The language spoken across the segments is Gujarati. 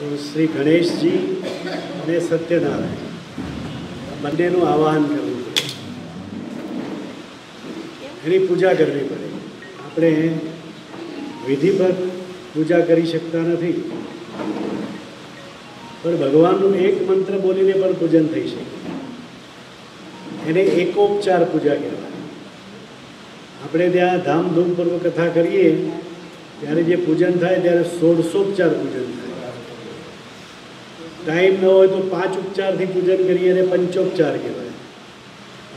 તો શ્રી ગણેશજી અને સત્યનારાયણ બંનેનું આવાહન કરવું પડે, એની પૂજા કરવી પડે. આપણે વિધિવત પૂજા કરી શકતા નથી, પણ ભગવાનનું એક મંત્ર બોલીને પણ પૂજન થઈ શકે. એને એકોપચાર પૂજા કહેવાય. આપણે ત્યાં ધામધૂમપૂર્વક કથા કરીએ ત્યારે જે પૂજન થાય ત્યારે 16 પૂજન થાય. ટાઈમ ન હોય તો 5 ઉપચારથી પૂજન કરીએ અને પંચોપચાર કહેવાય.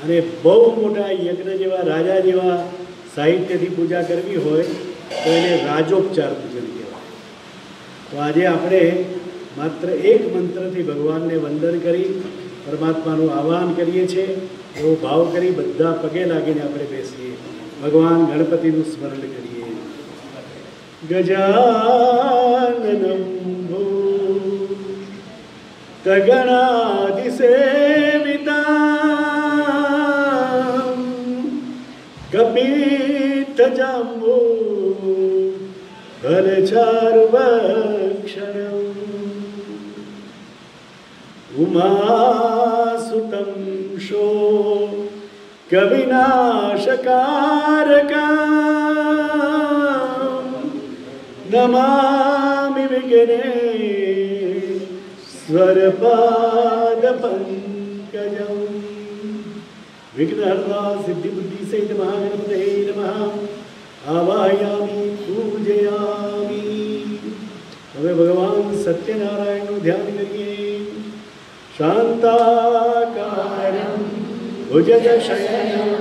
અને બહુ મોટા યજ્ઞ જેવા રાજા જેવા સાહિત્યથી પૂજા કરવી હોય તો એને રાજોપચાર પૂજન કહેવાય. તો આજે આપણે માત્ર એક મંત્રથી ભગવાનને વંદન કરી પરમાત્માનું આહ્વાન કરીએ છીએ. એવો ભાવ કરી બધા પગે લાગીને આપણે બેસીએ, ભગવાન ગણપતિનું સ્મરણ કરીએ. ગજાનનમ ભૂતગણાધિસેવિતં કપિતજંબો ફલચારુભક્ષણં ઉમાસુતં શો કવિનાશકારકં નમામિ વિઘ્નેશ્વરપાદપંકજં. વિઘ્નહર્તા સિદ્ધિબુદ્ધિ સહિત મહાગણપતયે નમઃ. આવાહયામિ પૂજયામિ. હવે ભગવાન સત્યનારાયણનું ધ્યાન કરીએ. શાંતાકારં ભુજગશયनं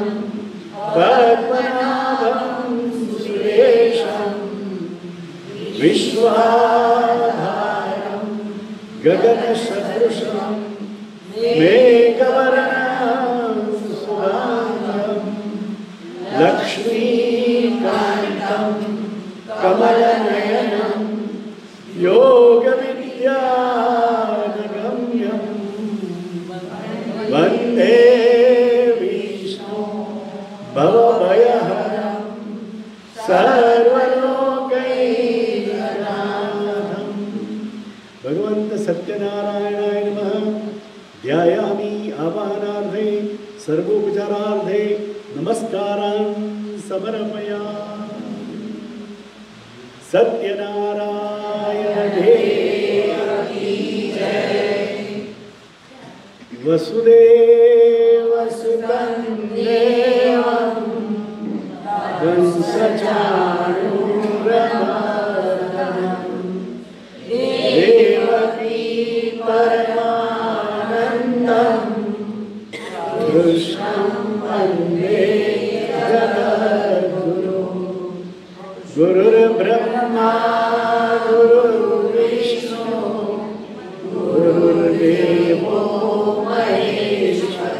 પદ્મનાભં સુરેશં વિશ્વાધારં ગગનસદૃશં મેઘવર્ણં શુભાંગં લક્ષ્મીકાન્तं કમલનયनं યોગવિદ્યાનગમ્યં વંદે વિષ્ણુ ભવભયહરં સર્વલોકૈકનાથં. ભગવંત સત્યનારાયણાય નમઃ. ધ્યાયામિ આવાહનાર્થે સર્વોપચારાર્થે નમસ્કારાન સમર્પયામિ. સત્યનારાયણ દેવ કી જય. વસુદેવસુતં દેવં કંસચાણૂરમર્દનં દેવકી પરમાનંદં કૃષ્ણં વંદે જગદ્ગુરું. ગુરુર્બ્રહ્મા ગુરુર્વિષ્ણુ ગુરુર્દેવો મહેશ્વર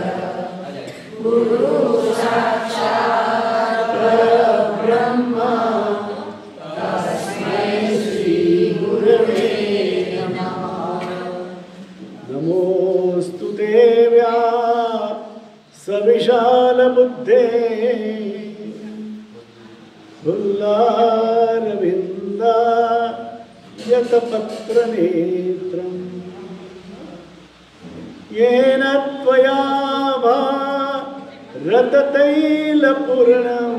ગુરુ સાક્ષાત પરબ્રહ્મ તસ્મૈ શ્રી ગુરવે નમઃ. નમોસ્તુતે વ્યાસવિશાલ બુદ્ધે ફુલ્લારવિંદાયતપત્રનેત્રં येन त्वया भारततैलपूर्णं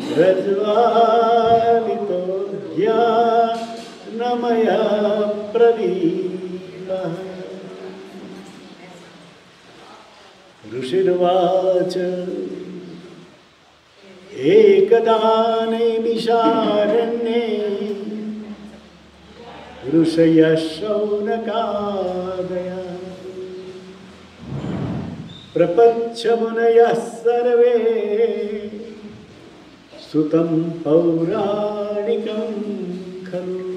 प्रज्वालितो ज्ञानमयः प्रदीपः. ऋषिर्वाच एकदाने निशारण्ये ऋषयः शौनकादयः प्रपञ्च मुनयः सर्वे सुतं पौराणिकं खलु.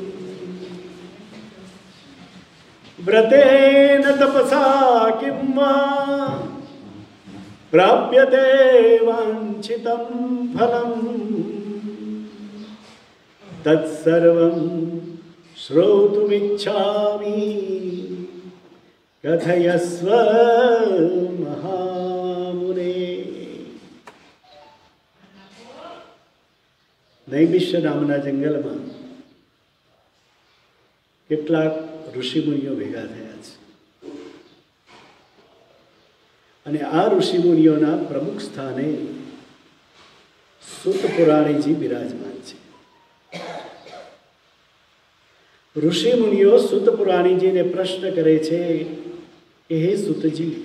व्रतेन तपसा किं वा प्राप्यते वाञ्छितं फलं तत्सर्वं श्रोतुमिच्छामि कथयस्व महामुने. નૈમિષ્ય નામના જંગલમાં કેટલાક ઋષિમુનિઓ ભેગા થયા છે અને આ ઋષિમુનિઓના પ્રમુખ સ્થાને સુત પુરાણીજી બિરાજમાન છે. ઋષિમુનિઓ સુત પુરાણીજીને પ્રશ્ન કરે છે કે હે સુતજી,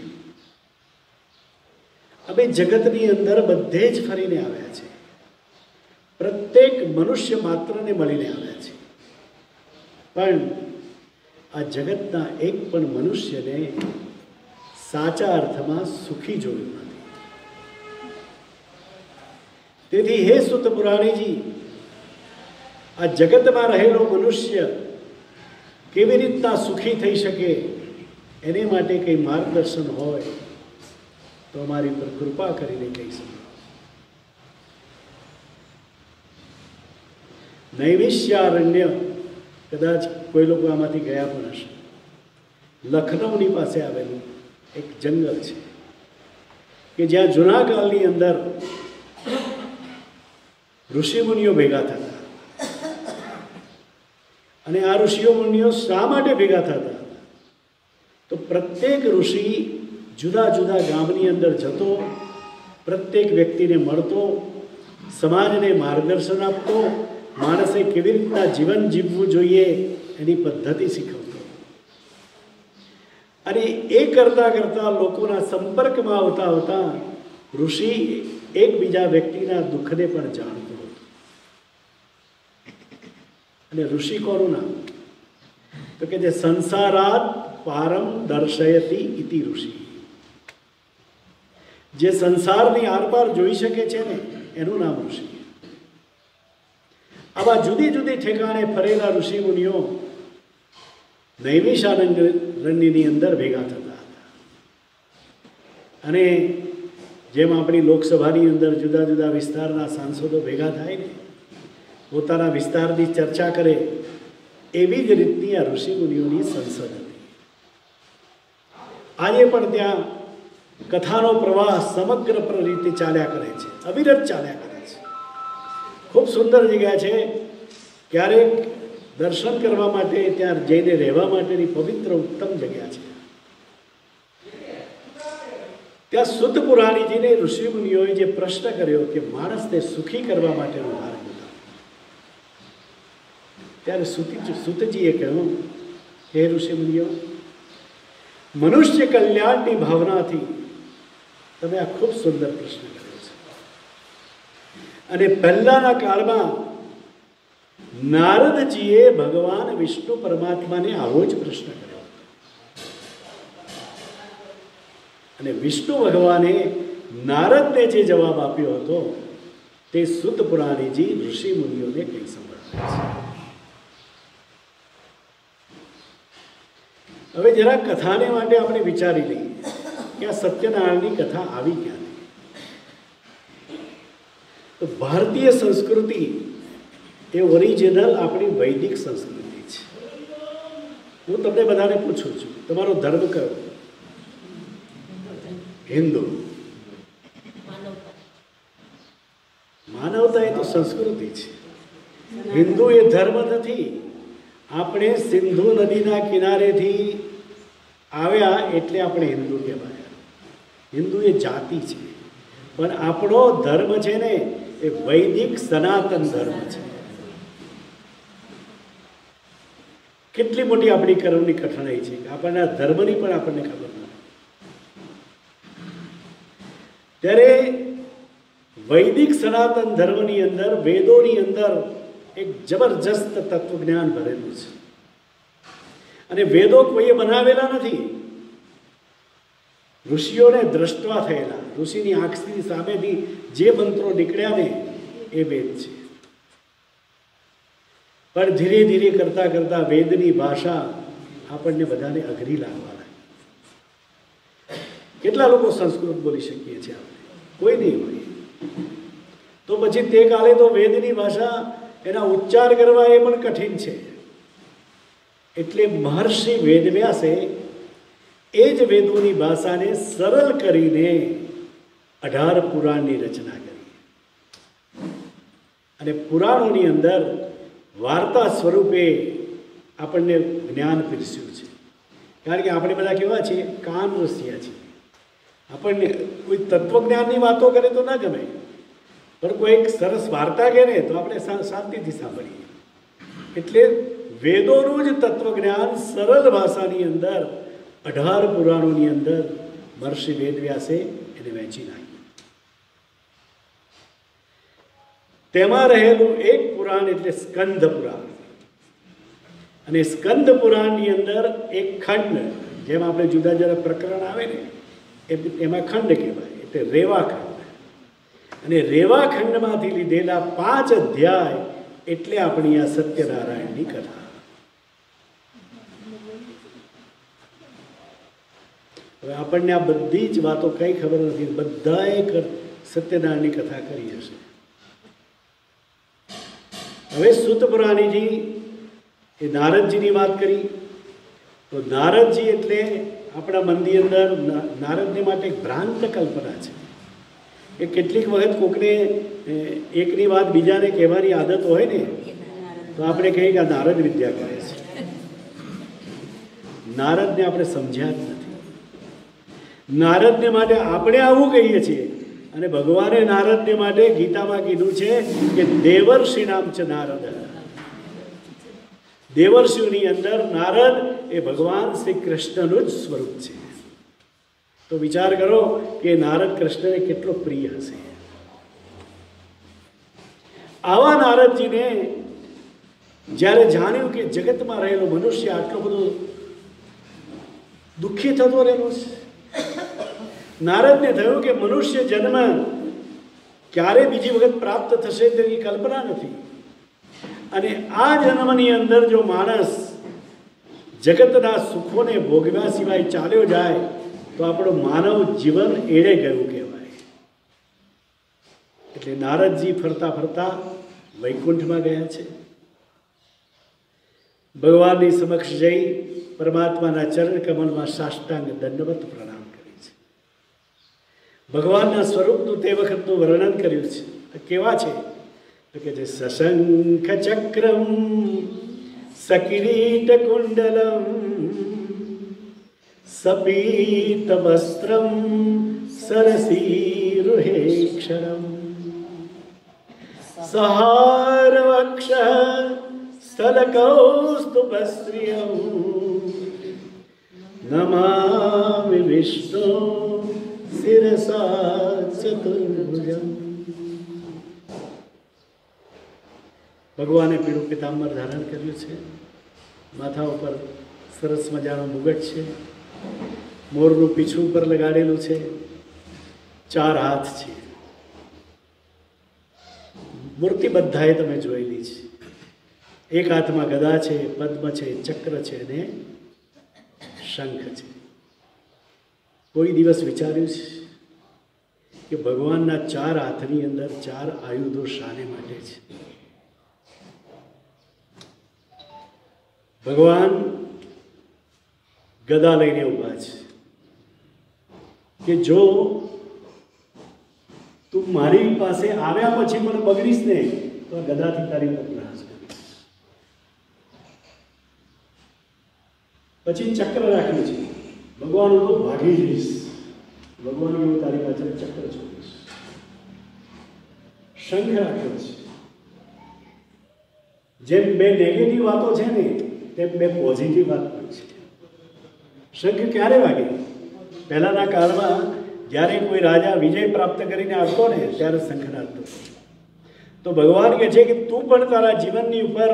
અમે જગતની અંદર બધે જ ફરીને આવ્યા છે, પ્રત્યેક મનુષ્ય માત્રને મળીને આવ્યા છે, પણ આ જગતના એક પણ મનુષ્યને સાચા અર્થમાં સુખી જોયું નથી. તેથી હે સુત પુરાણીજી, આ જગતમાં રહેલો મનુષ્ય કેવી રીતના સુખી થઈ શકે એને માટે કંઈ માર્ગદર્શન હોય તો અમારી પર કૃપા કરીને કહી શકો. નૈમિષ્યારણ્ય, કદાચ કોઈ લોકો આમાંથી ગયા પણ હશે, લખનૌની પાસે આવેલું એક જંગલ છે કે જ્યાં જૂના કાળની અંદર ઋષિમુનિઓ ભેગા થતા. અને આ ઋષિઓ મુનિઓ શા માટે ભેગા થતા? તો પ્રત્યેક ઋષિ જુદા જુદા ગામની અંદર જતો, પ્રત્યેક વ્યક્તિને મળતો, સમાજને માર્ગદર્શન આપતો, માણસે કેવી રીતના જીવન જીવવું જોઈએ એની પદ્ધતિ શીખવતો. અને એ કરતાં કરતાં લોકોના સંપર્કમાં આવતા આવતા ઋષિ એકબીજા વ્યક્તિના દુઃખને પણ જાણતો હતો. અને ઋષિ કોનું નામ? તો કે જે સંસારાત પારમ દર્શયતી ઇતિ ઋષિ, જે સંસારની આરપાર જોઈ શકે છે ને એનું નામ ઋષિ. આવા જુદી જુદી ઠેકાણે ફરેલા ઋષિ મુનિઓ નૈમિષારણ્યની અંદર ભેગા થતા હતા. અને જેમ આપણી લોકસભાની અંદર જુદા જુદા વિસ્તારના સાંસદો ભેગા થાય ને, પોતાના વિસ્તારની ચર્ચા કરે, એવી જ રીતની આ ઋષિ મુનિઓની સંસદ હતી. આજે પણ ત્યાં કથાનો પ્રવાહ સમગ્ર રીતે ચાલ્યા કરે છે, અવિરત ચાલ્યા કરે છે. ખૂબ સુંદર જગ્યા છે. ક્યારેક દર્શન કરવા માટે ત્યાં જઈને રહેવા માટેની પવિત્ર ઉત્તમ જગ્યા છે. ત્યાં સુત પુરાણીજીને ઋષિ મુનિઓએ જે પ્રશ્ન કર્યો કે માણસને સુખી કરવા માટેનો માર્ગ બતાવો, ત્યારે સુતજીએ કહ્યું, હે ઋષિ મુનિઓ, મનુષ્ય કલ્યાણની ભાવનાથી તમે આ ખૂબ સુંદર પ્રશ્ન કર્યો છે. અને પહેલાના કાળમાં નારદજીએ ભગવાન વિષ્ણુ પરમાત્માને આવો જ પ્રશ્ન કર્યો અને વિષ્ણુ ભગવાને નારદને જે જવાબ આપ્યો હતો તે સુત પુરાણીજી ઋષિ મુનિઓને કહી સંભળાવે છે. હવે જરા કથાને માટે આપણે વિચારી લઈએ કે આ સત્યનારાયણની કથા આવી ક્યાંથી? તો ભારતીય સંસ્કૃતિ એ ઓરિજિનલ આપણી વૈદિક સંસ્કૃતિ છે. હું તમને બધાને પૂછું છું, તમારો ધર્મ કયો? હિન્દુ. માનવતા એ તો સંસ્કૃતિ છે. હિન્દુ એ ધર્મ નથી. આપણે સિંધુ નદીના કિનારેથી આવ્યા એટલે આપણે હિન્દુ કહેવાય. હિન્દુ એ જાતિ છે, પણ આપણો ધર્મ છે ને એ વૈદિક સનાતન ધર્મ છે. કેટલી મોટી આપણી કર્મની કઠણાઈ છે કે આપણને ધર્મની પણ આપણને ખબર નથી. ત્યારે વૈદિક સનાતન ધર્મની અંદર, વેદોની અંદર એક જબરજસ્ત તત્વજ્ઞાન ભરેલું છે. અને વેદો કોઈએ બનાવેલા નથી, ઋષિઓને દ્રષ્ટવા થયેલા, ઋષિની આંખની સામેથી જે મંત્રો નીકળ્યા ને એ વેદ છે. પણ ધીરે ધીરે કરતા કરતા વેદની ભાષા આપણને બધાને અઘરી લાગવા લાગી. કેટલા લોકો સંસ્કૃત બોલી શકીએ છીએ આપણે? કોઈ નહીં હોય. તો પછી તે કાલે તો વેદની ભાષા, એના ઉચ્ચાર કરવા એ પણ કઠિન છે. એટલે મહર્ષિ વેદવ્યાસે એ જ વેદોની ભાષાને સરળ કરીને 18 પુરાણની રચના કરી. અને પુરાણોની અંદર વાર્તા સ્વરૂપે આપણને જ્ઞાન પીરસ્યું છે. કારણ કે આપણે બધા કેવા છીએ, કાન રસિયા છીએ. આપણને કોઈ તત્વજ્ઞાનની વાતો કરે તો ના ગમે, પણ કોઈ એક સરસ વાર્તા કહે ને તો આપણે શાંતિથી સાંભળીએ. એટલે વેદોનું જ તત્વજ્ઞાન સરળ ભાષાની અંદર 18 પુરાણોની અંદર મહર્ષિ વેદવ્યાસે એને વહેંચી નાખ્યું. તેમાં રહેલું એક પુરાણ એટલે સ્કંદ પુરાણ. અને સ્કંદ પુરાણની અંદર એક ખંડ, જેમ આપણે જુદા જુદા પ્રકરણ આવે ને એમાં ખંડ કહેવાય, એટલે રેવાખંડ. અને રેવાખંડમાંથી લીધેલા 5 અધ્યાય એટલે આપણી આ સત્યનારાયણની કથા. હવે આપણને આ બધી જ વાતો કંઈ ખબર નથી, બધાએ સત્યનારાયણની કથા કરી હશે. હવે સૂત પુરાણીજી એ નારદજીની વાત કરી. તો નારદજી એટલે આપણા મનની અંદર નારદને માટે એક ભ્રાંત કલ્પના છે કે કેટલીક વખત કોકને એકની વાત બીજાને કહેવાની આદત હોય ને તો આપણે કહીએ કે આ નારદ વિદ્યા કરે છે. નારદને આપણે સમજ્યા જ નથી. નારદને માટે આપણે આવું કહીએ છીએ, અને ભગવાને નારદને માટે ગીતામાં કીધું છે કે દેવર્ષિ નામ છે નારદ. દેવર્ષિઓની અંદર નારદ એ ભગવાન શ્રી કૃષ્ણનું જ સ્વરૂપ છે. તો વિચાર કરો કે નારદ કૃષ્ણને કેટલો પ્રિય હશે. આવા નારદજીને જ્યારે જાણ્યું કે જગતમાં રહેલો મનુષ્ય આટલો બધો દુઃખી થતો રહેલો છે, નારદને થયું કે મનુષ્ય જન્મ ક્યારે બીજી વખત પ્રાપ્ત થશે તેની કલ્પના નથી. અને આ જન્મની અંદર જો માણસ જગતના સુખોને ભોગવ્યા સિવાય ચાલ્યો જાય તો આપણું માનવ જીવન એળે ગયું કહેવાય. એટલે નારદજી ફરતા ફરતા વૈકુંઠમાં ગયા છે. ભગવાનની સમક્ષ જઈ પરમાત્માના ચરણ કમળમાં સાષ્ટાંગ દંડવત પ્રણામ કરી છે. ભગવાનના સ્વરૂપનું તે વખતનું વર્ણન કર્યું છે. કેવા છે તો કે જે સશંખ ચક્રમ સકિરીટ કુંડલમ સપીત વસ્ત્રમ સરસીરુહેક્ષરમ સહારવક્ષ સ્થલકૌસ્તુભસ્ત્રિયમ નમામિ વિષ્ણુ શિરસા ચતુર્ભુજમ. ભગવાને પીળું પિતાંબર ધારણ કર્યું છે. માથા ઉપર સરસ મજાનો મુગટ છે. મોરનું પીછું ઉપર લગાડેલું છે. 4 હાથ છે. મૂર્તિ બધાએ તમે જોયેલી છે. એક હાથમાં ગદા છે, પદ્મ છે, ચક્ર છે અને શંખ છે. કોઈ દિવસ વિચાર્યું છે કે ભગવાનના 4 હાથની અંદર 4 આયુધો શાને માટે છે? ભગવાન ગદા લઈને ઊભા છે કે જો તું મારી પાસે આવ્યા પછી મને બગડીશ ને તો ગદાથી તારી ઉપર પ્રહાર કરીશ. પછી ચક્ર રાખ્યું છે. ભગવાન હું તો ભાગી જઈશ. ભગવાન હું તારી પાછળ ચક્ર છોડીશ. શંખ રાખ્યો છે. જેમ 2 નેગેટિવ વાતો છે ને તેમ 2 પોઝિટિવ વાત પણ છે. શંખ ક્યારે વાગે? પહેલાના કાળમાં જ્યારે કોઈ રાજા વિજય પ્રાપ્ત કરીને આવતો ને ત્યારે શંખનાદ થતો. તો ભગવાન કહે છે કે તું પણ તારા જીવનની ઉપર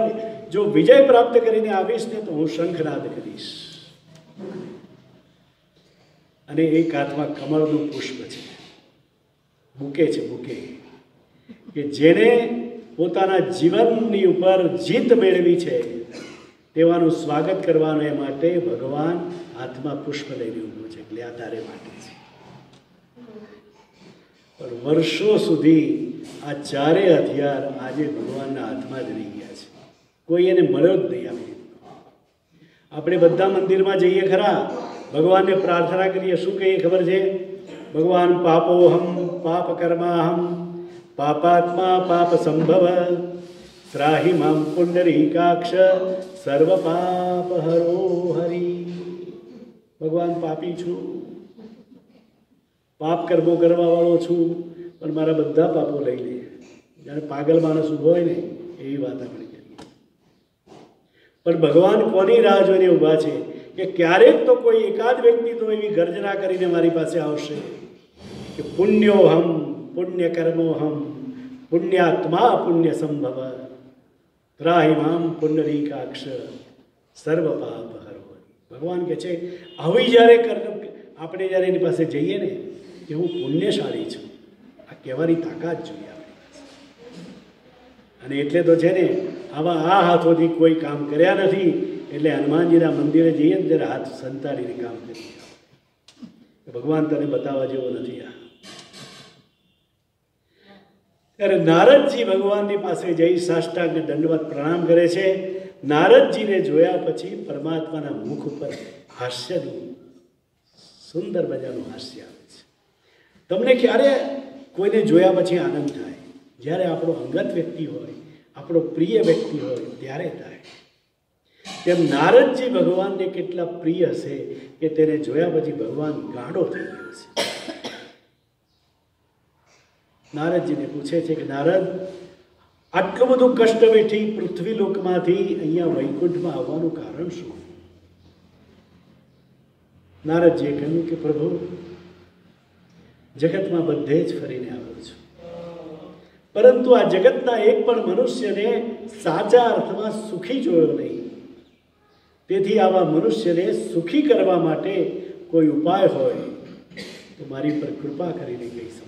જો વિજય પ્રાપ્ત કરીને આવીશ ને તો હું શંખનાદ કરીશ. અને એક હાથમાં કમળનું પુષ્પ છે, બુકે છે, બુકે, કે જેને પોતાના જીવનની ઉપર જીત મેળવી છે તેવાનું સ્વાગત કરવાને માટે ભગવાન હાથમાં પુષ્પ લઈને ઊભું છે. એટલે આ તારે માટે છે. પણ વર્ષો સુધી આ 4 હથિયાર આજે ભગવાનના હાથમાં જ રહી ગયા છે. કોઈ એને મળ્યો જ નહીં. આપણે બધા મંદિરમાં જઈએ ખરા, ભગવાનને પ્રાર્થના કરીએ, શું કહીએ ખબર છે? ભગવાન પાપોહમ પાપ કર્માહમ પાપાત્મા પાપ સંભવ ત્રાહિ મામ પુંડરીકાક્ષ સર્વ પાપ હરો હરિ. ભગવાન પાપી છું, પાપ કર્મો કરવા વાળો છું, પણ મારા બધા પાપો લઈ લે. જાણે પાગલ માણસ ઊભો હોય ને એવી વાત આપણે કરીએ. પણ ભગવાન કોની રાહ જોઈને ઊભા છે કે ક્યારેક તો કોઈ એકાદ વ્યક્તિ તો એવી ગર્જના કરીને મારી પાસે આવશે કે પુણ્યોહમ પુણ્ય કર્મોહમ પુણ્યાત્મા પુણ્ય સંભવ ત્રાહિમામ પુંડરીકાક્ષ સર્વ પાપ હરો. ભગવાન કહે છે આવી જ્યારે આપણે જ્યારે એની પાસે જઈએ ને કે હું પુણ્યશાળી છું, આ કહેવાની તાકાત જોઈએ આપણી પાસે. અને એટલે તો છે ને આવા આ હાથોથી કોઈ કામ કર્યા નથી, એટલે હનુમાનજીના મંદિરે જઈએ ને ત્યારે હાથ સંતાડીને કામ કરીએ. ભગવાન તને બતાવવા જેવો નથી આ. ત્યારે નારદજી ભગવાનની પાસે જઈ સાષ્ટાંગ દંડવત પ્રણામ કરે છે. નારદજીને જોયા પછી પરમાત્માના મુખ ઉપર હાસ્યનું સુંદર મજાનું હાસ્ય આવે છે. તમને ક્યારે કોઈને જોયા પછી આનંદ થાય? જ્યારે આપણો અંગત વ્યક્તિ હોય, આપણો પ્રિય વ્યક્તિ હોય ત્યારે થાય. તેમ નારદજી ભગવાનને કેટલા પ્રિય હશે કે તેને જોયા પછી ભગવાન ગાંડો થઈ ગયો છે. નારદજીને પૂછે છે કે નારદ, આટલું બધું કષ્ટ વેઠી પૃથ્વી લોકમાંથી અહીંયા વૈકુંઠમાં આવવાનું કારણ શું? નારદજીએ કહ્યું કે પ્રભુ, જગતમાં બધે જ ફરીને આવ્યો છું, પરંતુ આ જગતના એક પણ મનુષ્યને સાચા અર્થમાં સુખી જોયો નહીં. તેથી આવા મનુષ્યને સુખી કરવા માટે કોઈ ઉપાય હોય તો મારી પર કૃપા કરીને કહી શકો.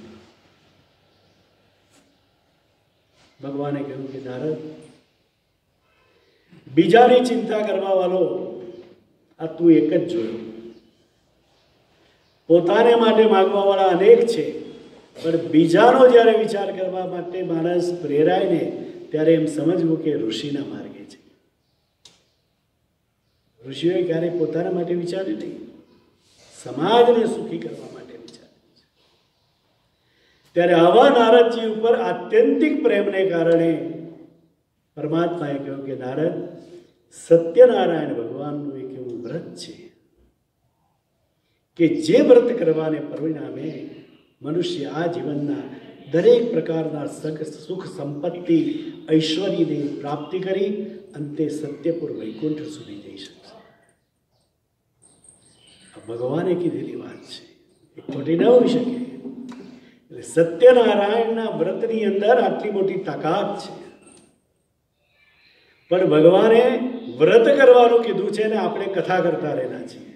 ભગવાને કહ્યું કે નારદ, બીજાની ચિંતા કરવા વાળો આ તું એક જ જોયો. પોતાને માટે માગવા વાળા અનેક છે, પણ બીજાનો જ્યારે વિચાર કરવા માટે માણસ પ્રેરાય ને ત્યારે એમ સમજવું કે ઋષિના માર્ગે છે. ઋષિઓએ ક્યારેય પોતાના માટે વિચાર્યું નહીં, સમાજને સુખી કરવા માટે વિચાર્યું છે. ત્યારે આવા નારદજી ઉપર આત્યંતિક પ્રેમને કારણે પરમાત્માએ કહ્યું કે નારદ, સત્યનારાયણ ભગવાનનું એક એવું વ્રત છે કે જે વ્રત કરવાને પરિણામે મનુષ્ય આ જીવનના દરેક પ્રકારના સુખ સંપત્તિ ઐશ્વર્યની પ્રાપ્તિ કરી અંતે સત્યપુર વૈકુંઠ સુધી જઈ શકશે. આ ભગવાને કીધેલી વાત છે, એ ખોટી ન હોઈ શકે. એટલે સત્યનારાયણના વ્રતની અંદર આટલી મોટી તાકાત છે. પણ ભગવાને વ્રત કરવાનું કીધું છે ને આપણે કથા કરતા રહેલા છીએ.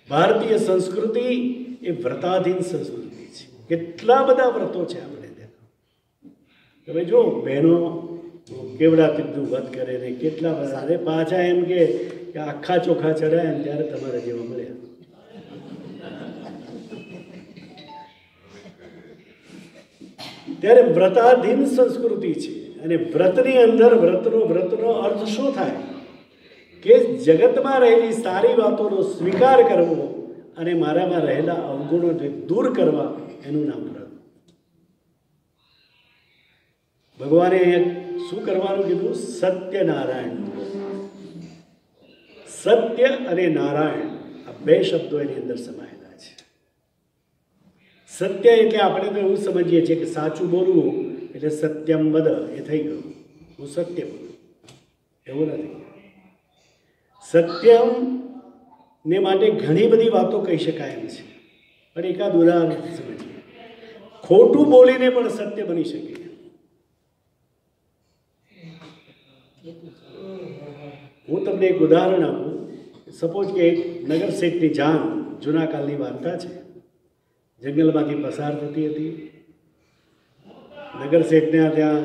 ભારતીય સંસ્કૃતિ એ વ્રતાધીન સંસ્કૃતિ છે. કેટલા બધા વ્રતો છે આપણે ત્યાં. તમે જો બહેનો કેવડા તીર્થનું વ્રત કરે ને કેટલા બધા, અરે પાછા એમ કે આખા ચોખા ચડાય ને ત્યારે તમારા જેવા મળ્યા. ત્યારે વ્રતાધીન સંસ્કૃતિ છે. અને વ્રતની અંદર વ્રતનો અર્થ શું થાય કે જગતમાં રહેલી સારી વાતોનો સ્વીકાર કરવો અને મારામાં રહેલા અવગુણોને દૂર કરવા, એનું નામ વ્રત. ભગવાને શું કરવાનું કીધું? સત્યનારાયણ. સત્ય અને નારાયણ આ બે શબ્દો એની અંદર સમાયેલા છે. સત્ય એટલે આપણે તો એવું સમજીએ છીએ કે સાચું બોલવું એટલે સત્યમ વદ, એ થઈ ગયું, હું સત્ય બોલું. એવું નથી. સત્યમ ને માટે ઘણી બધી વાતો કહી શકાય એમ છે, પણ એકાદ ઉદાહરણ સમજીએ. ખોટું બોલીને પણ સત્ય બની શકે. હું તમને એક ઉદાહરણ આપું. સપોઝ કે એક નગર શેઠની જાન, જૂના કાળની વાર્તા છે, જંગલમાંથી પસાર થતી હતી. નગર શેઠને ત્યાં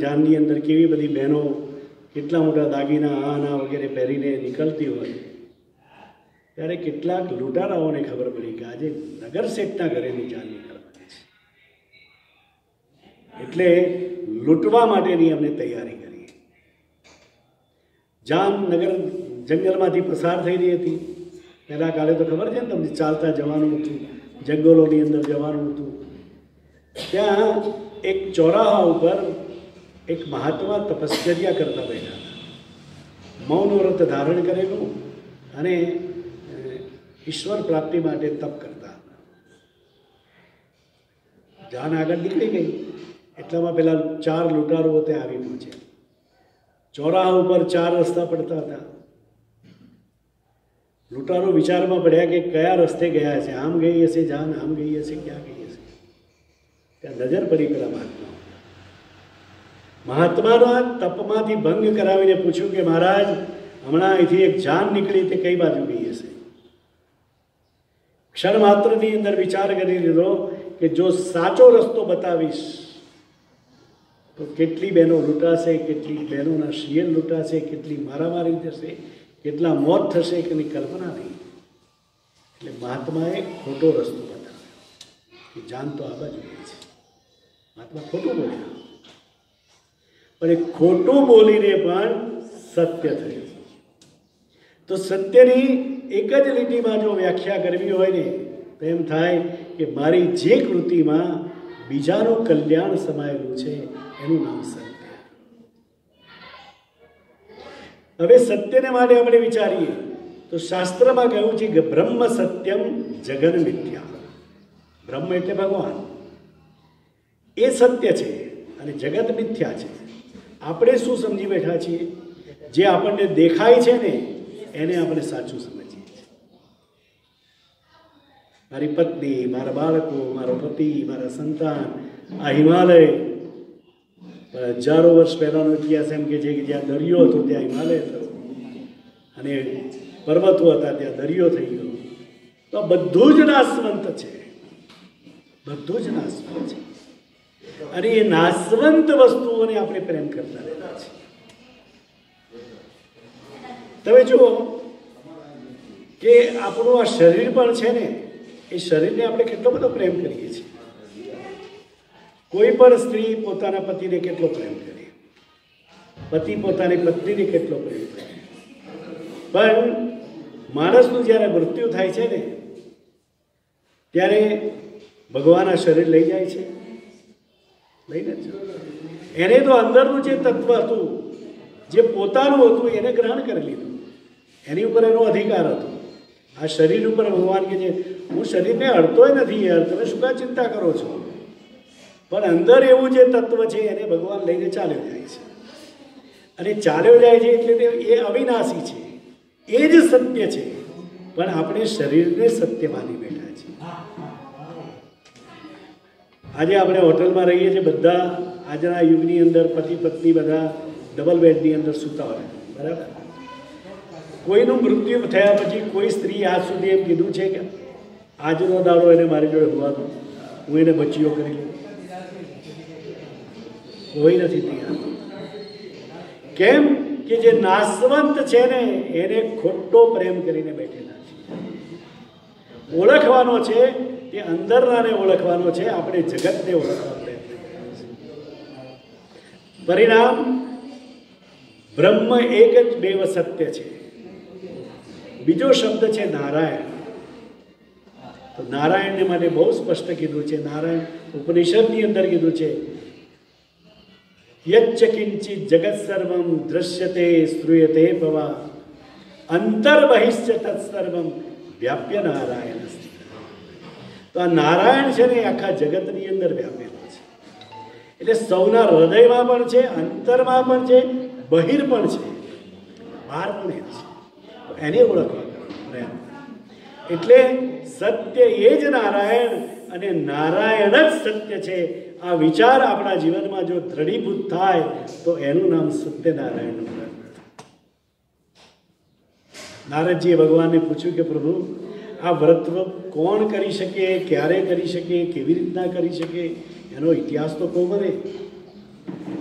જાનની અંદર કેવી બધી બહેનો કેટલા મોટા દાગીના આના વગેરે પહેરીને નીકળતી હોય, ત્યારે કેટલાક લૂંટારાઓને ખબર પડી કે આજે નગર શેઠના ઘરેની જાન નીકળવાની છે, એટલે લૂંટવા માટેની અમને તૈયારી કરી. જાન નગર જંગલમાંથી પસાર થઈ રહી હતી. પહેલાં કાલે તો ખબર છે ને તમને, ચાલતા જવાનું હતું, જંગલોની અંદર જવાનું હતું. ત્યાં એક ચોરાહા ઉપર એક મહાત્મા તપશ્ચર્યા કરતા બેઠા હતા, મૌન વ્રત ધારણ કરેલું અને ઈશ્વર પ્રાપ્તિ માટે તપ કરતા હતા. જાન આગળ નીકળી ગઈ એટલામાં પેલા 4 લૂંટારુઓ ત્યાં આવી પહોંચ્યા. ચોરાહા ઉપર 4 રસ્તા પડતા હતા. લૂંટારો વિચારમાં પડ્યા કે કયા રસ્તે ગયા છે, આમ ગઈ હશે જાન, આમ ગઈ હશે, ક્યાં ગઈ હશે. ત્યાં નજર પડી પેલા મહાત્માના તપમાંથી ભંગ કરાવીને પૂછ્યું કે મહારાજ, હમણાં અહીંથી એક જાન નીકળી તે કઈ બાજુ ગઈ હશે. ક્ષણ માત્રની અંદર વિચાર કરી લીધો કે જો સાચો રસ્તો બતાવીશ તો કેટલી બહેનો લૂંટાશે, કેટલી બહેનોના શિયર લૂંટાશે, કેટલી મારામારી થશે, કેટલા મોત થશે કે એની કલ્પના નહીં. એટલે મહાત્માએ ખોટો રસ્તો બતાવ્યો કે જાન તો આ બાજુ ગઈ છે. મહાત્મા ખોટું બોલ્યા, પણ એ ખોટું બોલીને પણ સત્ય થયું. તો સત્યની એક જ લીટીમાં જો વ્યાખ્યા કરવી હોય ને તો એમ થાય કે મારી જે કૃતિમાં બીજાનું કલ્યાણ સમાયેલું છે એનું નામ સત્ય. હવે સત્યને માટે આપણે વિચારીએ તો શાસ્ત્રમાં કહ્યું છે કે બ્રહ્મ સત્યમ જગન મિથ્યા. બ્રહ્મ એટલે ભગવાન, એ સત્ય છે અને જગત મિથ્યા છે. આપણે શું સમજી બેઠા છીએ? જે આપણને દેખાય છે ને એને આપણે સાચું સમજીએ છીએ. મારી પત્ની, મારા બાળકો, મારો પતિ, મારા સંતાન, આ હિમાલય, હજારો વર્ષ પહેલાંનો ઇતિહાસ એમ કે છે કે જ્યાં દરિયો હતો ત્યાં હિમાલય થયો અને પર્વતો હતા ત્યાં દરિયો થઈ ગયો. તો બધું જ નાશવંત છે, બધું જ નાશવંત છે. અને એ નાશવંત વસ્તુઓને આપણે પ્રેમ કરતા રહેતા છીએ. તમે જુઓ કે આપણું આ શરીર પણ છે ને, એ શરીરને આપણે કેટલો બધો પ્રેમ કરીએ છીએ. કોઈ પણ સ્ત્રી પોતાના પતિને કેટલો પ્રેમ કરે, પતિ પોતાની પત્નીને કેટલો પ્રેમ કરે. પણ માણસનું જ્યારે મૃત્યુ થાય છે ને ત્યારે ભગવાન આ શરીર લઈ જાય છે, લઈને જ. એને તો અંદરનું જે તત્વ હતું, જે પોતાનું હતું, એને ગ્રહણ કરી લીધું. એની ઉપર એનો અધિકાર હતો. આ શરીર ઉપર ભગવાન કે છે હું શરીરને અડતોય નથી યાર, તમે શું કાં ચિંતા કરો છો? પણ અંદર એવું જે તત્વ છે એને ભગવાન લઈને ચાલ્યો જાય છે. અને ચાલ્યો જાય છે એટલે એ અવિનાશી છે, એ જ સત્ય છે. પણ આપણે શરીરને સત્ય માની બેઠા છીએ. આજે આપણે હોટલમાં રહીએ છીએ, બધા આજના યુગની અંદર પતિ પત્ની બધા ડબલ બેડની અંદર સૂતા હોય, બરાબર. કોઈનું મૃત્યુ થયા પછી કોઈ સ્ત્રી આજ સુધી એમ કીધું છે કે આજનો દાડો એને મારી જોડે હોવા દો, હું એને બચીઓ કરી લઉં? કોઈ નથી તૈયાર. કેમ કે જે નાશવંત છે ને એને ખોટો પ્રેમ કરીને બેઠેલા છે. ઓળખવાનો છે તે અંદરનાને ઓળખવાનો છે, આપણે જગતને ઓળખવા પ્રયત્ન કર્યો છે. પરિણામ બ્રહ્મ એક જ દેવ સત્ય છે. બીજો શબ્દ છે નારાયણ. તો નારાયણને માટે બહુ સ્પષ્ટ કીધું છે. નારાયણ ઉપનિષદની અંદર કીધું છે યચ્ચ કિંચિત જગત સર્વમ દ્રશ્યતે શ્રૂયતે ભવા અંતર્બહિશ્ચ તત્સર્વમ વ્યાપ્ય નારાયણ. તો આ નારાયણ છે ને આખા જગતની અંદર વ્યાપેલો છે. એટલે સૌના હૃદયમાં પણ છે, અંતરમાં પણ છે, બહિર પણ છે, બહાર પણ એ છે. એને ઓળખવા પ્રયત્ન. એટલે સત્ય એ જ નારાયણ અને નારાયણ જ સત્ય છે. આ વિચાર આપણા જીવનમાં જો દ્રઢીભૂત થાય તો એનું નામ સત્યનારાયણનું વ્રત. નારદજીએ ભગવાનને પૂછ્યું કે પ્રભુ આ વ્રત કોણ કરી શકે, ક્યારે કરી શકે, કેવી રીતના કરી શકે, એનો ઇતિહાસ તો કહો મને.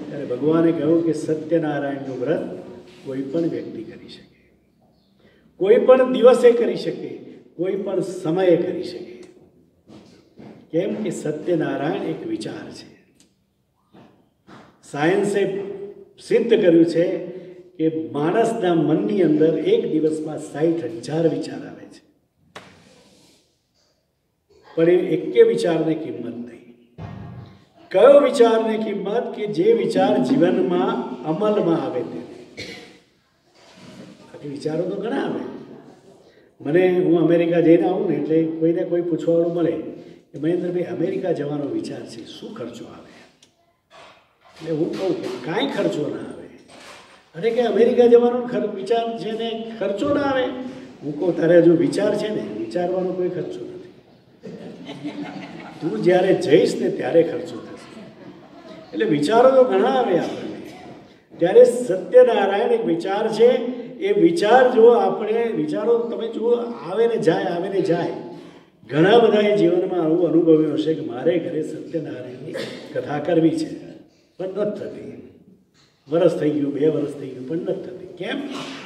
ત્યારે ભગવાને કહ્યું કે સત્યનારાયણનું વ્રત કોઈ પણ વ્યક્તિ કરી શકે, કોઈ પણ દિવસે કરી શકે, કોઈ પણ સમયે કરી શકે. કેમ કે સત્યનારાયણ એક વિચાર છે. સાયન્સે સિદ્ધ કર્યું છે કે માણસના મનની અંદર એક દિવસમાં 60,000 વિચાર આવે છે, પણ એ એકે વિચારને કિંમત નહીં. કયો વિચારની કિંમત કે જે વિચાર જીવનમાં અમલમાં આવે તે. બાકી વિચારો તો ઘણા આવે. મને હું અમેરિકા જઈને આવું ને એટલે કોઈને કોઈ પૂછવાવાળું મળે કે મહેન્દ્રભાઈ અમેરિકા જવાનો વિચાર છે, શું ખર્ચો આવે? એટલે હું કહું કે કાંઈ ખર્ચો ના આવે. અરે કે અમેરિકા જવાનો વિચાર છે ને ખર્ચો ના આવે? હું કહું તારે હજુ વિચાર છે ને, વિચારવાનો કોઈ ખર્ચો નથી. તું જ્યારે જઈશ ને ત્યારે ખર્ચો થશે. એટલે વિચારો તો ઘણા આવે આપણને. ત્યારે સત્યનારાયણ એક વિચાર છે. એ વિચાર જો આપણે વિચારો તમે જુઓ, આવે ને જાય. ઘણા બધાએ જીવનમાં આવું અનુભવ્યું હશે કે મારે ઘરે સત્યનારાયણની કથા કરવી છે પણ નથી થતી. વરસ થઈ ગયું, 2 વર્ષ થઈ ગયું પણ નથી થતી. કેમ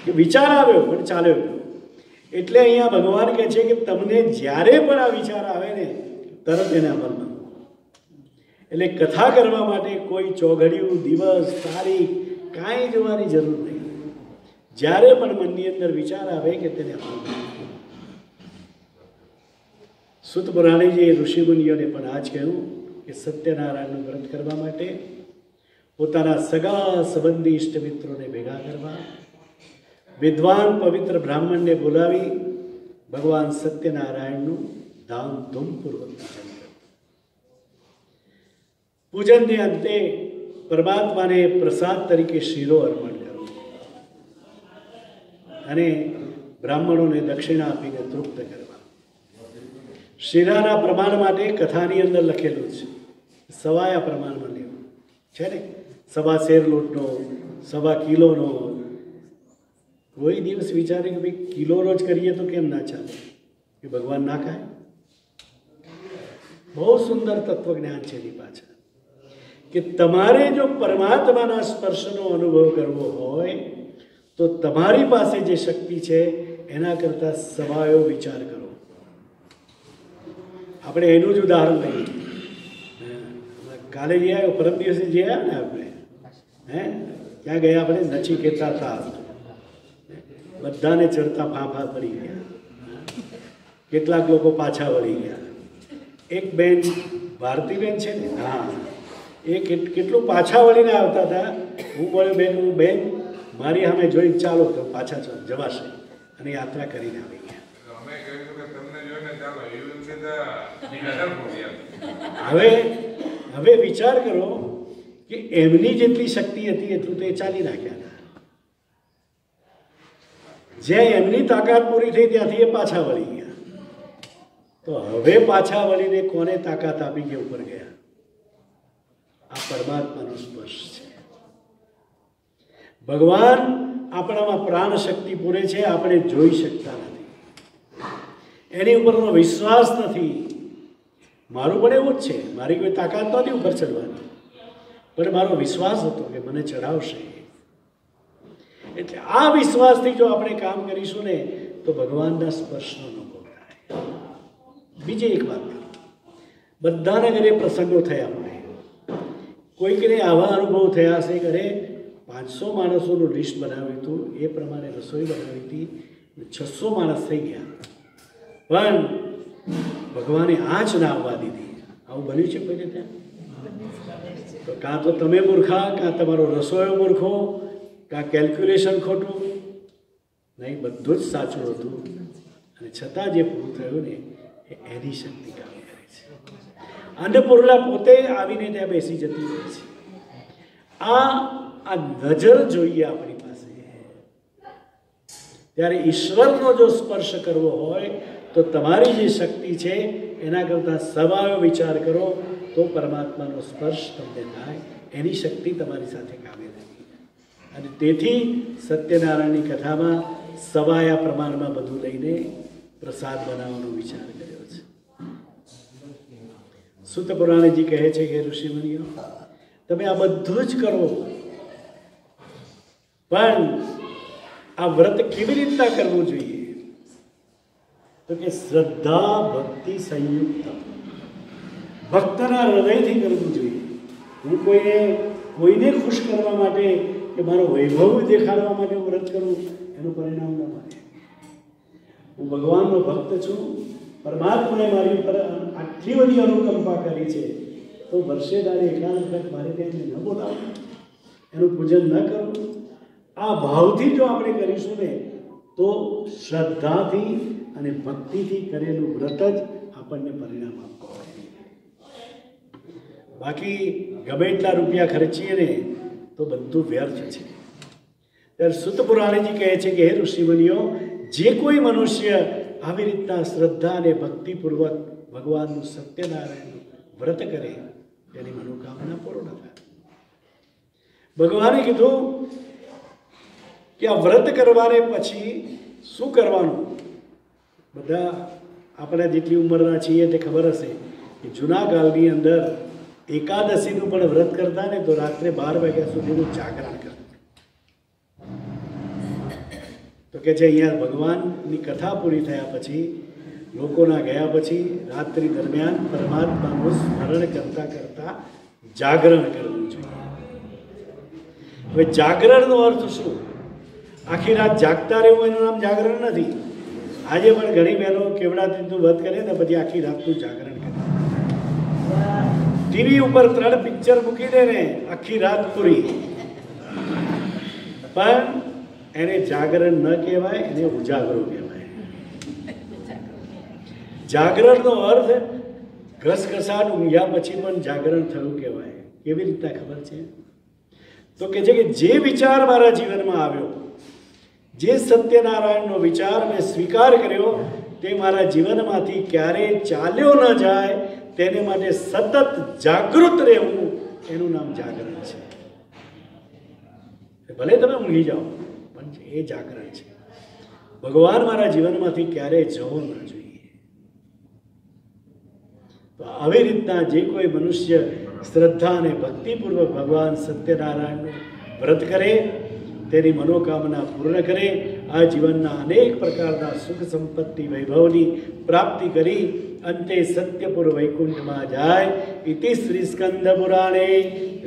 કે વિચાર આવ્યો પણ ચાલ્યો ગયો. એટલે અહીંયા ભગવાન કહે છે કે તમને જ્યારે પણ આ વિચાર આવે ને તરત એને અમલમાં. એટલે કથા કરવા માટે કોઈ ચોઘડિયું, દિવસ, તારીખ કાંઈ જોવાની જરૂર નહીં. જ્યારે પણ મનની અંદર વિચાર આવે કે તેને અમલમાં. સુત પુરાણીજીએ ઋષિમુનિઓને પણ આ જ કહ્યું કે સત્યનારાયણનું વ્રત કરવા માટે પોતાના સગા સંબંધી ઇષ્ટ મિત્રોને ભેગા કરવા, વિદ્વાન પવિત્ર બ્રાહ્મણને બોલાવી ભગવાન સત્યનારાયણનું ધામધૂમપૂર્વક પૂજન કરવું. પૂજનને અંતે પરમાત્માને પ્રસાદ તરીકે શીરો અર્પણ કરવો અને બ્રાહ્મણોને દક્ષિણા આપીને તૃપ્ત કરવા. શીરાના પ્રમાણ માટે કથાની અંદર લખેલું છે, સવાયા પ્રમાણમાં લેવું છે ને. 1.25 શેર લોટનો, 1.25 કિલોનો. કોઈ દિવસ વિચારે કે ભાઈ કિલોનો જ કરીએ તો કેમ ના ચાલે? કે ભગવાન ના ખાય? બહુ સુંદર તત્વજ્ઞાન છે એની પાછળ. કે તમારે જો પરમાત્માના સ્પર્શનો અનુભવ કરવો હોય તો તમારી પાસે જે શક્તિ છે એના કરતાં સવાયો વિચાર કરો. આપણે એનું જ ઉદાહરણ લઈએ. કાલે જે આવ્યો, પરમ દિવસે જે આવ્યા ને આપણે, ત્યાં ગયા આપણે નચિકેતા હતા. બધાને ચડતા ફાંફા પડી ગયા. કેટલાક લોકો પાછા વળી ગયા. એક બેન, ભારતીબેન છે ને, હા, એ કેટલું પાછા વળીને આવતા હતા. હું બોલ્યો બેન મારી સામે જોઈને ચાલો તો પાછા જવાશે, અને યાત્રા કરીને આવી ગયા. હવે વિચાર કરો કે એમની જેટલી શક્તિ હતી એટલું તો એ ચાલી નાખ્યા હતા. જ્યાં એમની તાકાત પૂરી થઈ ત્યાંથી એ પાછા વળી ગયા. તો હવે પાછા વળીને કોને તાકાત આપી કે ઉપર ગયા? આ પરમાત્માનો સ્પર્શ છે. ભગવાન આપણામાં પ્રાણ શક્તિ પૂરે છે, આપણે જોઈ શકતા નથી. એની ઉપરનો વિશ્વાસ નથી. મારું પણ એવું જ છે. મારી કોઈ તાકાત નહોતી ઉપર ચડવાની, પણ મારો વિશ્વાસ હતો કે મને ચડાવશે. એટલે આ વિશ્વાસથી જો આપણે કામ કરીશું ને તો ભગવાનના સ્પર્શનો અનુભવ થાય. બીજી એક વાત, બધાના ઘરે પ્રસંગો થયા મળે. કોઈકને આવા અનુભવ થયા હશે. ઘરે 500 માણસોનું લિસ્ટ બનાવ્યું હતું, એ પ્રમાણે રસોઈ બનાવી હતી, 600 માણસ થઈ ગયા, પણ ભગવાને આંચ ના આવવા દીધી. આવું બન્યું છે કોઈને ત્યાં? તો કાં તો તમે મૂર્ખા, કાં તમારો રસોઈયો મૂર્ખો, કાં કેલ્ક્યુલેશન ખોટું. નહીં, બધું જ સાચું હતું. અને છતાં જે પૂરું થયું ને એ એની શક્તિ કામ કરે છે. અન્નપૂર્ણા પોતે આવીને ત્યાં બેસી જતી હોય છે. આ નજર જોઈએ આપણી પાસે. ત્યારે ઈશ્વરનો જો સ્પર્શ કરવો હોય તો તમારી જે શક્તિ છે એના કરતાં સવાયો વિચાર કરો તો પરમાત્માનો સ્પર્શ તમને થાય. એની શક્તિ તમારી સાથે કામે નથી. અને તેથી સત્યનારાયણની કથામાં સવાયા પ્રમાણમાં બધું લઈને પ્રસાદ બનાવવાનો વિચાર કર્યો છે. સુત પુરાણીજી કહે છે કે ઋષિમુનિઓ, તમે આ બધું જ કરો, પણ આ વ્રત કેવી રીતના કરવું જોઈએ? તો કે શ્રદ્ધા ભક્તિ સંયુક્ત, ભક્તના હૃદયથી કરવું જોઈએ. હું કોઈને ખુશ કરવા માટે કે મારો વૈભવ દેખાડવા માટે હું વ્રત કરું એનું પરિણામ ન મળે. હું ભગવાનનો ભક્ત છું, પરમાત્માએ મારી ઉપર આટલી બધી અનુકંપા કરી છે, તો તો વર્ષે દાડે એકાદ વખત મારે ત્યાં ન બોલાવો, એનું પૂજન ન કરો. આ ભાવથી જો આપણે કરીશું ને તો શ્રદ્ધાથી અને ભક્તિથી કરેલું વ્રત જ આપણને પરિણામ આપતું હોય. બાકી ગમે એટલા રૂપિયા ખર્ચીએ ને તો બધું વ્યર્થ છે. ત્યારે સુત પુરાણીજી કહે છે કે હે ઋષિમુનિઓ, જે કોઈ મનુષ્ય આવી રીતના શ્રદ્ધા અને ભક્તિપૂર્વક ભગવાનનું સત્યનારાયણનું વ્રત કરે તેની મનોકામના પૂર્ણ થાય. ભગવાને કીધું કે આ વ્રત કરવાને પછી શું કરવાનું? બધા આપણા જેટલી ઉંમરના છીએ તે ખબર હશે કે જૂના કાળની અંદર એકાદશીનું પણ વ્રત કરતા ને તો રાત્રે 12 વાગ્યા સુધીનું જાગરણ કરતા. તો કે છે અહીંયા ભગવાનની કથા પૂરી થયા પછી લોકોના ગયા પછી રાત્રિ દરમિયાન પરમાત્માનું સ્મરણ કરતા કરતા જાગરણ કરવું જોઈએ. હવે જાગરણનો અર્થ શું? આખી રાત જાગતા રહેવું એનું નામ જાગરણ નથી. આજે પણ ઘણી બહેનો કેવડાતીનું વ્રત કરે ને પછી આખી રાતનું જાગરણ કરે. ટીવી ઉપર 3 પિક્ચર મૂકી દે ને આખી રાત પૂરી, પણ એને જાગરણ ન કહેવાય, એને ઉજાગરો કહેવાય. જાગરણનો અર્થ ઘસઘસાટ ઊંઘ્યા પછી પણ જાગરણ થયું કહેવાય. કેવી રીતના ખબર છે? તો કે છે કે જે વિચાર મારા જીવનમાં આવ્યો, જે સત્યનારાયણનો વિચાર મેં સ્વીકાર કર્યો તે મારા જીવનમાંથી ક્યારેય ચાલ્યો ન જાય, તેને માટે સતત જાગૃત રહેવું એનું નામ જાગરણ છે. ભલે તમે ઊંઘી જાઓ પણ એ જાગરણ છે. ભગવાન મારા જીવનમાંથી ક્યારેય જવો ન જોઈએ. તો આવી રીતના જે કોઈ મનુષ્ય શ્રદ્ધા અને ભક્તિપૂર્વક ભગવાન સત્યનારાયણનું વ્રત કરે, તેની મનોકામના પૂર્ણ કરે, આ જીવનના અનેક પ્રકારના સુખ સંપત્તિ વૈભવની પ્રાપ્તિ કરી અંતે સત્યપુર વૈકુંઠમાં જાય. ઇતિ શ્રી સ્કંદ પુરાણે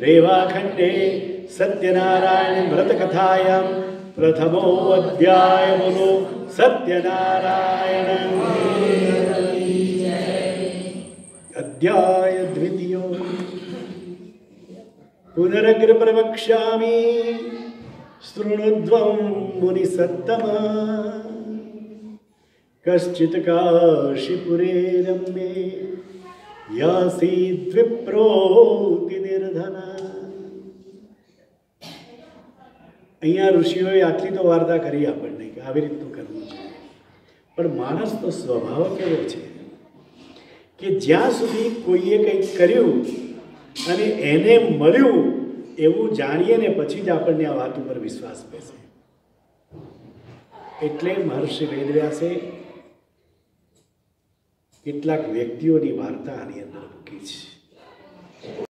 રેવાખંડે સત્યનારાયણ વ્રત કથાયામ પ્રથમો અધ્યાય. બોલો સત્યનારાયણ. અધ્યાય દ્વિતીયો. પુનરગ્ર પ્રવક્ષ્યામિ શૃણુદ્વં મુનિ સત્તમ. કશ્ચિત કાશીપુરે રમ્યે યાસીદ વિપ્રોતિ નિર્ધન. અહીંયા ઋષિઓએ આટલી તો વાર્તા કરી આપણને કે આવી રીતનું કરવું જોઈએ. પણ માણસનો સ્વભાવ કેવો છે કે જ્યાં સુધી કોઈએ કંઈક કર્યું અને એને મળ્યું એવું જાણીએ ને પછી જ આપણને આ વાત ઉપર વિશ્વાસ બેસે. એટલે મહર્ષિ વેદવ્યાસે કેટલાક વ્યક્તિઓની વાર્તા આની અંદર મૂકી છે.